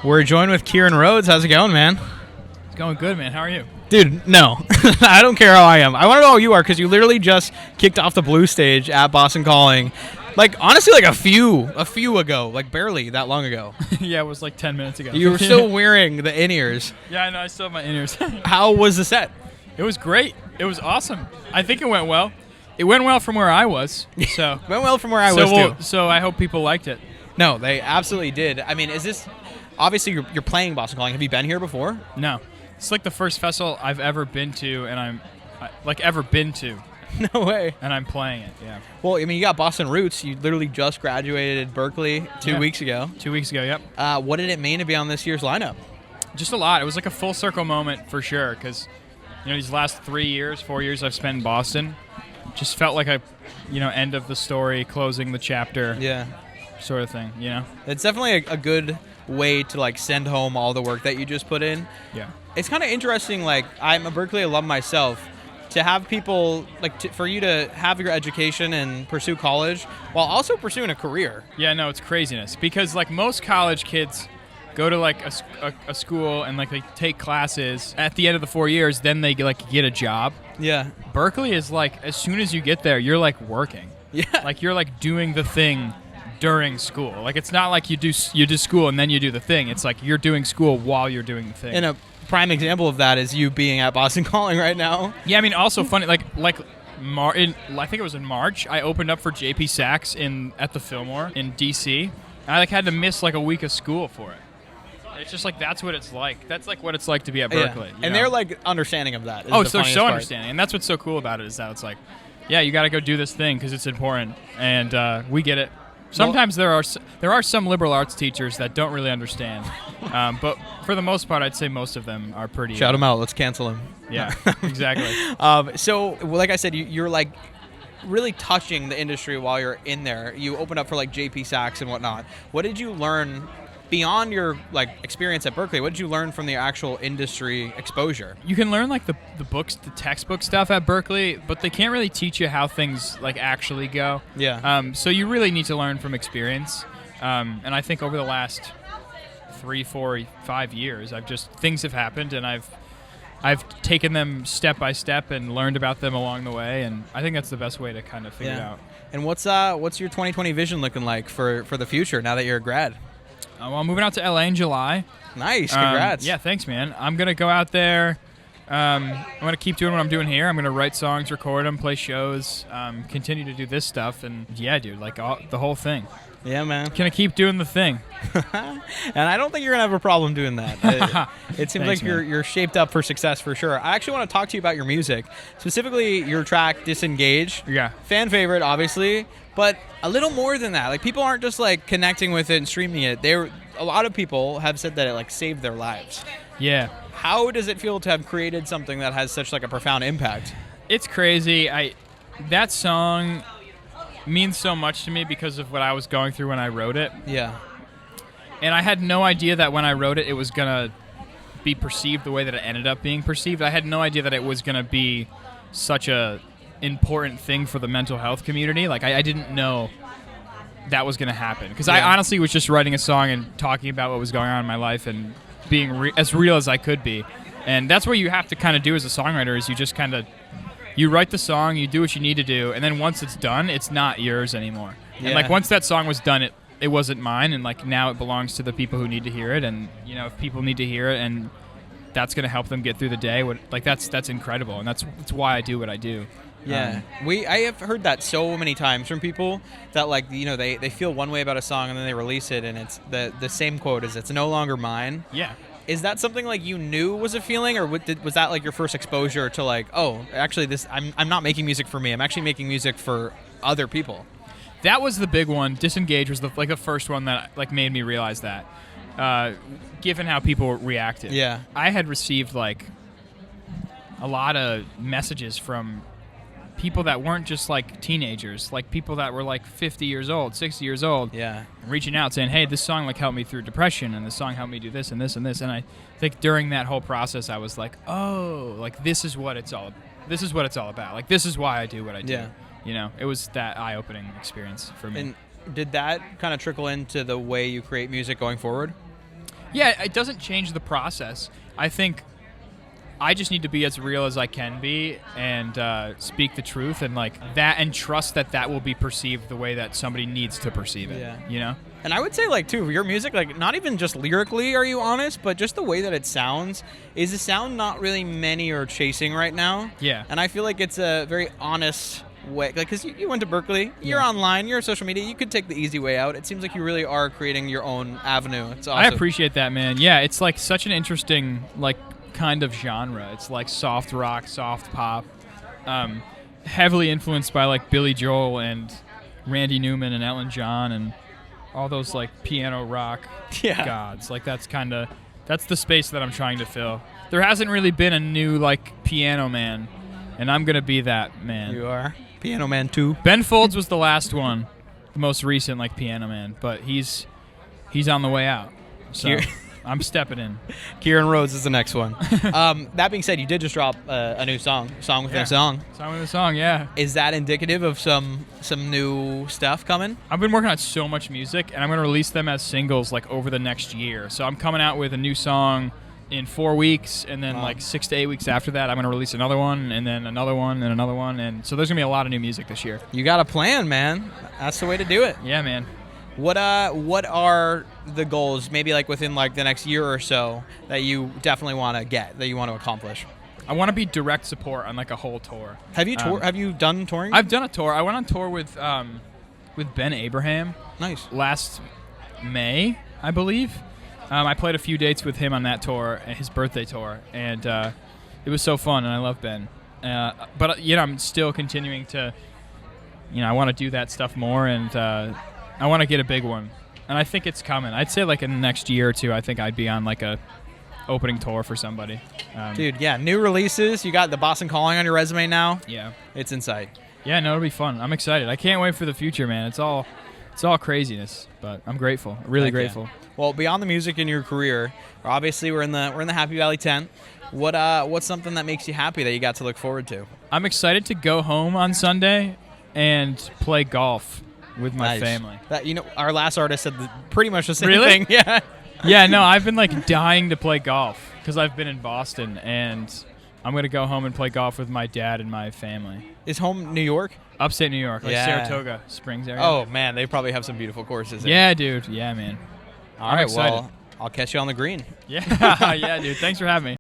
We're joined with Kieran Rhodes. How's it going, man? It's going good, man. How are you? Dude, no. I don't care how I am. I want to know how you are because you literally just kicked off the blue stage at Boston Calling. Like, honestly, like a few ago. Like, barely that long ago. Yeah, it was like 10 minutes ago. You were still wearing the in-ears. Yeah, I know. I still have my in-ears. How was the set? It was great. It was awesome. I think it went well. It went well from where I was. So Went well from where I was, too. So I hope people liked it. No, they absolutely did. I mean, is this... Obviously, you're playing Boston Calling. Have you been here before? No. It's like the first festival I've ever been to, and ever been to. No way. And I'm playing it, yeah. Well, I mean, you got Boston roots. You literally just graduated Berkeley 2 weeks ago. 2 weeks ago, yep. What did it mean to be on this year's lineup? Just a lot. It was like a full circle moment for sure, because these last 4 years I've spent in Boston, just felt like end of the story, closing the chapter, sort of thing. It's definitely a good way to like send home all the work that you just put in. Yeah, it's kind of interesting. Like, I'm a Berkeley alum myself. To have people for you to have your education and pursue college while also pursuing a career. Yeah, no, it's craziness because like most college kids go to like a school and like they take classes at the end of the 4 years, then they like get a job. Yeah, Berkeley is like as soon as you get there, you're like working. Yeah, like you're like doing the thing during school. Like it's not like you do school and then you do the thing. It's like you're doing school while you're doing the thing. And a prime example of that is you being at Boston Calling right now. Yeah, I mean, also funny, I think it was in March, I opened up for JP Sachs at the Fillmore in DC. And I like had to miss like a week of school for it. It's just like that's what it's like. That's like what it's like to be at Berkeley. And they're like understanding of that. Oh, so understanding. And that's what's so cool about it is that it's like, yeah, you got to go do this thing because it's important, and we get it. Sometimes there are some liberal arts teachers that don't really understand, but for the most part, I'd say most of them are pretty. Shout them out. Let's cancel them. Yeah, exactly. So, like I said, you're like really touching the industry while you're in there. You opened up for like JP Sachs and whatnot. What did you learn beyond your like experience at Berkeley? What did you learn from the actual industry exposure? You can learn like the books, the textbook stuff at Berkeley, but they can't really teach you how things like actually go. Yeah. So you really need to learn from experience. And I think over the last 3, 4, 5 years, things have happened, and I've taken them step by step and learned about them along the way, and I think that's the best way to kind of figure it out. And what's your 2020 vision looking like for the future now that you're a grad? Well, I'm moving out to LA in July. Nice, congrats. Yeah, thanks, man. I'm going to go out there. I'm going to keep doing what I'm doing here. I'm going to write songs, record them, play shows, continue to do this stuff. And yeah, dude, like the whole thing. Yeah, man. Going to keep doing the thing. And I don't think you're going to have a problem doing that. It seems like you're shaped up for success for sure. I actually want to talk to you about your music, specifically your track Disengage. Yeah. Fan favorite, obviously, but a little more than that. Like, people aren't just like connecting with it and streaming it. A lot of people have said that it like saved their lives. Yeah. How does it feel to have created something that has such like a profound impact? It's crazy. That song means so much to me because of what I was going through when I wrote it. Yeah. And I had no idea that when I wrote it, it was going to be perceived the way that it ended up being perceived. I had no idea that it was going to be such a important thing for the mental health community. Like, I didn't know that was going to happen. Because I honestly was just writing a song and talking about what was going on in my life and being as real as I could be. And that's what you have to kind of do as a songwriter is you just kind of... You write the song, you do what you need to do, and then once it's done, it's not yours anymore. Yeah. And like once that song was done, it wasn't mine, and like now it belongs to the people who need to hear it. And if people need to hear it, and that's going to help them get through the day, that's incredible, and that's why I do what I do. Yeah, I have heard that so many times from people that like they feel one way about a song and then they release it, and it's the same quote is "It's no longer mine." Yeah. Is that something like you knew was a feeling, or was that like your first exposure to like, oh, actually I'm not making music for me. I'm actually making music for other people. That was the big one. Disengage was the first one that like made me realize that. Given how people reacted. Yeah. I had received like a lot of messages from people that weren't just like teenagers, like people that were like 50 years old, 60 years old, reaching out saying, hey, this song like helped me through depression, and this song helped me do this and this and this. And I think during that whole process I was like, oh, like this is what it's all about. Like this is why I do what I do. It was that eye-opening experience for me. And did that kind of trickle into the way you create music going forward? Yeah, it doesn't change the process. I think I just need to be as real as I can be and speak the truth and like that, and trust that that will be perceived the way that somebody needs to perceive it. Yeah. You know? And I would say, like, too, your music, like, not even just lyrically are you honest, but just the way that it sounds is a sound not really many are chasing right now. Yeah. And I feel like it's a very honest way, like, because you went to Berkeley, you're online, you're on social media, you could take the easy way out. It seems like you really are creating your own avenue. It's awesome. I appreciate that, man. Yeah, it's like such an interesting, like, kind of genre. It's like soft rock, soft pop, heavily influenced by like Billy Joel and Randy Newman and Elton John and all those like piano rock gods. Like that's the space that I'm trying to fill. There hasn't really been a new like piano man, and I'm gonna be that man. You are Piano Man 2. Ben Folds was the last one, the most recent like piano man, but he's on the way out. So I'm stepping in. Kieran Rhodes is the next one. That being said, you did just drop a new song within a song. Song with a song, yeah. Is that indicative of some new stuff coming? I've been working on so much music, and I'm going to release them as singles like over the next year. So I'm coming out with a new song in 4 weeks, and then like 6 to 8 weeks after that, I'm going to release another one, and then another one, and another one. And so there's going to be a lot of new music this year. You got a plan, man. That's the way to do it. Yeah, man. What are the goals, maybe like within like the next year or so, that you definitely want to get, that you want to accomplish? I want to be direct support on like a whole tour. Have you have you done touring? I've done a tour. I went on tour with Ben Abraham. Nice. Last May, I believe. I played a few dates with him on that tour, his birthday tour, and it was so fun, and I love Ben. But I'm still continuing to, I want to do that stuff more, and I want to get a big one, and I think it's coming. I'd say like in the next year or two, I think I'd be on like a opening tour for somebody. Dude, yeah, new releases. You got the Boston Calling on your resume now. Yeah, it's inside. Yeah, no, it'll be fun. I'm excited. I can't wait for the future, man. It's all craziness, but I'm grateful. Really grateful. Yeah. Well, beyond the music in your career, obviously we're in the Happy Valley tent. What's something that makes you happy that you got to look forward to? I'm excited to go home on Sunday and play golf with my family. That our last artist said pretty much the same Really? thing. Yeah. Yeah, no, I've been like dying to play golf because I've been in Boston, and I'm gonna go home and play golf with my dad and my family. Is home New York? Upstate New York, like Saratoga Springs area. Oh man, they probably have some beautiful courses. Yeah, dude. Yeah, man. All right, well, I'll catch you on the green. Yeah, yeah, dude. Thanks for having me.